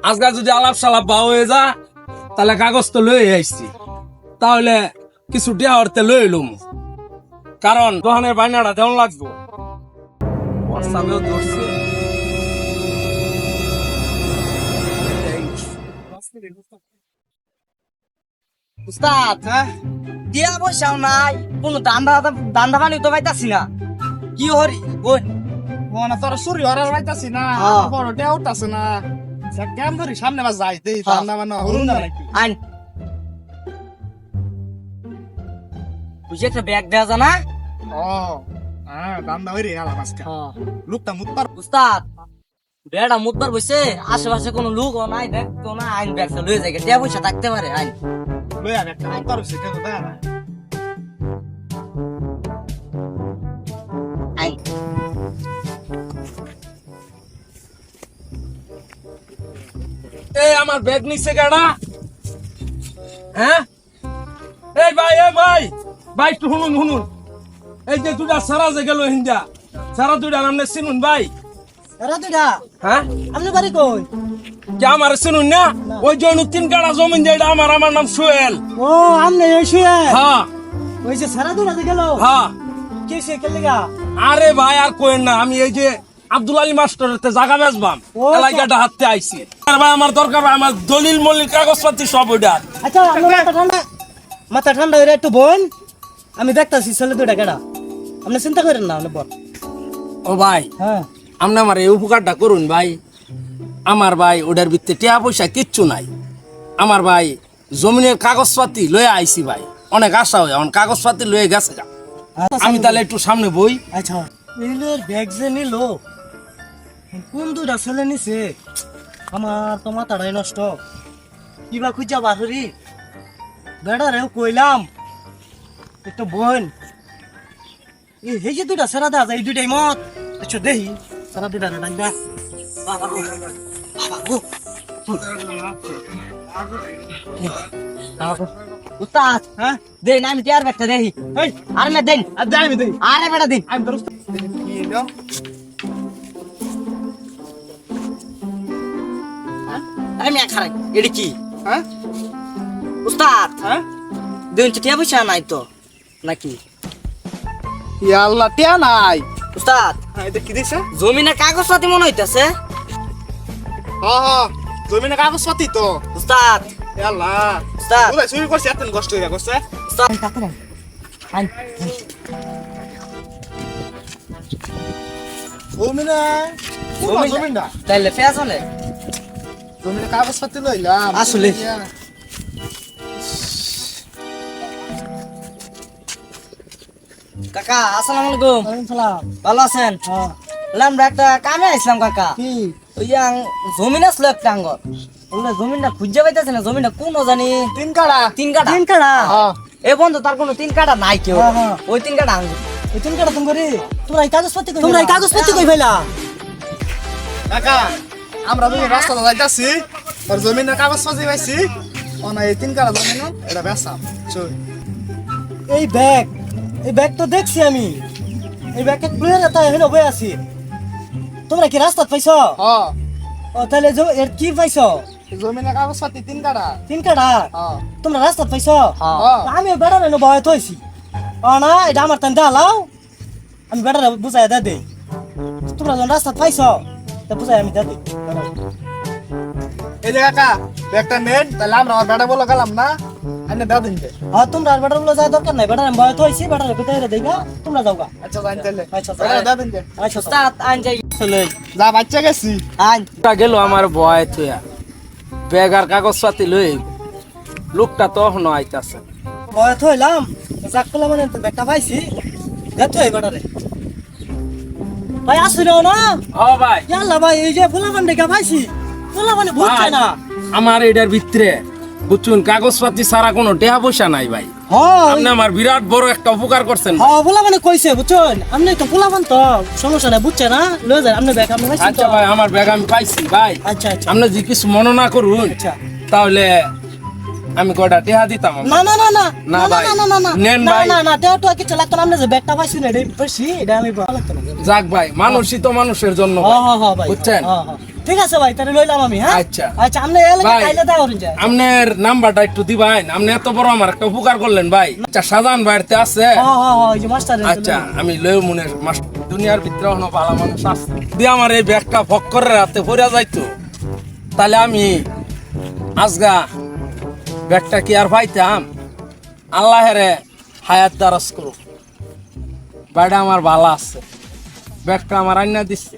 আজকে যদি আলাপ সালাপ বা হয়ে যা তাহলে কাগজ তো লয়ে আইছি, তাহলে কিছু টিয়া হরতে লয়ে লুম, কারণ দোকানের বাইনাটা দেওয়া লাগবো। ওয়াসাবেও ধরছে। উস্তাদ দিয়া বসাও নাই, কোন দান্দা পানি তো পাইতাছি না। কি হরি বোন মনে তোর চুরি হরার পাইতাছি না, বড় টেয়া উঠতাছে না। কেমন ধরি সামনে বা যাই দেই ঠান্ডা মানে হরুন না নাকি। আইন বুঝে একটা ব্যাগ দেওয়া জানা। ও হ্যাঁ দান্দা হইরে গেলাম আজকে। লোকটা মুত্তার উস্তাদ বেড়া মুদবার বসে, আশেপাশে কোনো লোক নাই, দেখতো না। আইন ব্যাগটা লয়ে যায়, দেয়া পয়সা থাকতে পারে। আইন লইয়া একটা মুত্তার হইছে কেন দেয়া না। আইন এই আমার ব্যাগ নিচ্ছে কেডা? হ্যাঁ এই ভাই ভাই একটু শুনুন শুনুন, এই যে দুটা সারা যে গেল হিন্দা, সারা দুইটা নামনে চিনুন ভাই? রাতুডা হ্যাঁ আপনি বাড়ি কই? কে আমার চিনুন না? ওই যে 3 কাঠা জমিন যেটা আমার নাম সোহেল। ও আমনে এসে হ্যাঁ ওই যে সারা দুরা গেল হ্যাঁ। কিসে কেলেগা? আরে ভাই আর কোয়েন না, আমি এই যে আব্দুল আলী মাস্টারের জায়গা বেচবাম, ও, এলাকাটা হাতে আইছি। আর ভাই আমার দরকার ভাই, আমার দলিল মলিল কাগজপাতি সব ওইটা। আচ্ছা মাথা ঠান্ডা হয়ে একটু বোন, আমি দেখতাছি ছেলে দুইটা কেডা। আপনি চিন্তা করেন না বল। ও ভাই হ্যাঁ আপনি আমার এই উপকারটা করুন ভাই। আমার ভাই ওটার ভিতরে টিয়া পয়সা কিচ্ছু নাই। আমার ভাই জমিনের কাগজপাতি লয়ে আইছি ভাই, অনেক আশা হয়, এখন কাগজপাতি লয়ে গেছে গা। আমি তাহলে একটু সামনে বই। আচ্ছা নিলের ব্যাগ যে নিল, কোন দুইটা ছেলে নিছে? আমার তো মাথাটাই নষ্ট, কিবা খুঁজা বাহরি বেড়ারেও কইলাম একটু বোন। এই যে দুইটা সেরা দেওয়া যায়, এই দুইটাই মত। আচ্ছা দেখি সেরা দুইটা ডাকবা। বাবা গো, বাবা গো। উস্তাদ হ্যাঁ দেন, আমি টিয়ার ব্যাগটা দেখি। আর না দেন, আমি দেই আরে বেটা দিন। আমি তোর কি এলো আমি খারাই এটা কি হ্যাঁ উস্তাদ? হ্যাঁ দুই টিয়া পয়সা নাই তো নাকি ইয়া আল্লাহ টিয়া নাই। উস্তাদ? হ্যাঁ এটা কি দিছে? জমিনের কাগজপাতি মনে হইতাছে। হ্যাঁ জমিনে কাগজপাতি তো। উস্তাদ ইয়া আল্লাহ উস্তাদ ওরে চুরি করছে, এত কষ্ট হইয়া করছে। উস্তাদ কাকরা আইন জমিনে জমিনটা তাইলে ফেসলে জমিনে কাগজপাতি লইলাম আসলে। কাকা আসসালামু আলাইকুম। ওয়ালাইকুম সালাম। ভালো আছেন? হ্যাঁ আমরা একটা কামে আসলাম কাকা। কি ওই জমিন আসলো একটা আঙ্গর, ওগুলো জমিনটা খুঁজে পাইতেছে না। জমিনটা কোন জানি 3 কাড়া 3 কাঠা। 3 কাঠা? হ্যাঁ এ বন্ধু তার কোনো 3 কাঠা নাই কেউ। ওই 3 কাঠা আঙ্গুর। ওই 3 কাড়া তুমি করি তোমরা এই কাগজপত্র কই ফেলা? কাকা আমরা দুই রাস্তা যাইতাছি, আর জমিনের কাগজপাতি পাইছি, অনা এই 3 কাড়া জমিন এটা বেচা চল। এই ব্যাগ তো দেখছি আমি, এই ব্যাগকে খুলে রাখতে হেন বই আছি। তোমরা কি রাস্তা পাইছো? হ্যাঁ ও তাহলে এর কি পাইছো? জমিনের কাগজপাতি 3 কাড়া। 3 কাঠা? হ্যাঁ তোমরা রাস্তা পাইছো? হ্যাঁ আমি বেড়ারে বয় থইছি। ও না এটা আমার তান দালাও, আমি বেড়ারে বুঝাই দে দেই। তোমরা যখন রাস্তা পাইছো তা বুঝাই আমি দে দেই। এই যে কাকা ব্যাগটা নেন, তাহলে আমরা আমার বেটা বলে গেলাম না, আইনে দাও দিন। হ্যাঁ তোমরা আর বেড়ার বলে যাওয়া দরকার নাই, বেড়ারে আমি বয় থইছি, বেড়ারে কোথায় দেইগা তোমরা যাওগা। আচ্ছা যাই তাহলে। আচ্ছা দাও দিন। আচ্ছা উস্তাদ আইন যাই চলে যা বাচ্চা গেছি। আইন। গেল আমার ভয় থইয়া, ব্যাগ আর কাগজপাতি লই, লোকটা তো এখনো আইতাছে। বয় থইলাম যাক কলা মানে ব্যাগটা পাইছি, দেখো এই বেড়ারে ভাই আসিল না। ও ভাই ইয়াল্লা ভাই এই যে ফুলাবান দেখা পাইছি, ফুলাবান বুঝছে না। আমার এটার ভিতরে বুঝছুন কাগজপাতি ছাড়া কোনো টেহা পয়সা নাই ভাই। হ্যাঁ আপনি আমার বিরাট বড় একটা উপকার করছেন। হ্যাঁ ফুলাবানে কইছে বুঝছেন, আপনি তো ফুলাবান তো সমস্যা নাই, বুঝছে না লয়ে যায় আপনি ব্যাগ আপনি পাইছেন আচ্ছা তো। ভাই আমার ব্যাগ আমি পাইছি ভাই। আচ্ছা আচ্ছা আপনি যদি কিছু মনে না করুন আচ্ছা। তাহলে আমি কয়টা টেহা দিতাম। না না না না না ভাই, না না না না নেন না ভাই। না না তেও তো কিছু লাগতো না, আপনি যে ব্যাগটা পাইছি না এটা বেশি, এটা আমি ভালো লাগতো না। যাক ভাই, মানুষই তো মানুষের জন্য হ্যাঁ হ্যাঁ হ্যাঁ ভাই বুঝছেন। হ্যাঁ হ্যাঁ ঠিক আছে ভাই তাহলে লইলাম আমি হ্যাঁ আচ্ছা। আচ্ছা আপনি এলে ভাই। কাইলে দেখা করুন যায় আপনার নাম্বারটা একটু দিবেন, আপনি এত বড় আমার একটা উপকার করলেন ভাই। আচ্ছা শাহজাহান বাড়িতে আছে? হ্যাঁ হ্যাঁ হ্যাঁ ওই যে মাস্টার আচ্ছা আমি লই মনের দুনিয়ার ভিতরে হনো ভালো মানুষ আছে যদি আমার এই ব্যাগটা ফক্করের হাতে পড়ে যাইতো তাহলে আমি আজগা ব্যাগটা কি আর পাইতাম? আল্লাহরে হায়াত দারাজ করুক, বাড়িটা আমার ভালো আছে, ব্যাগটা আমার আইনা দিচ্ছে।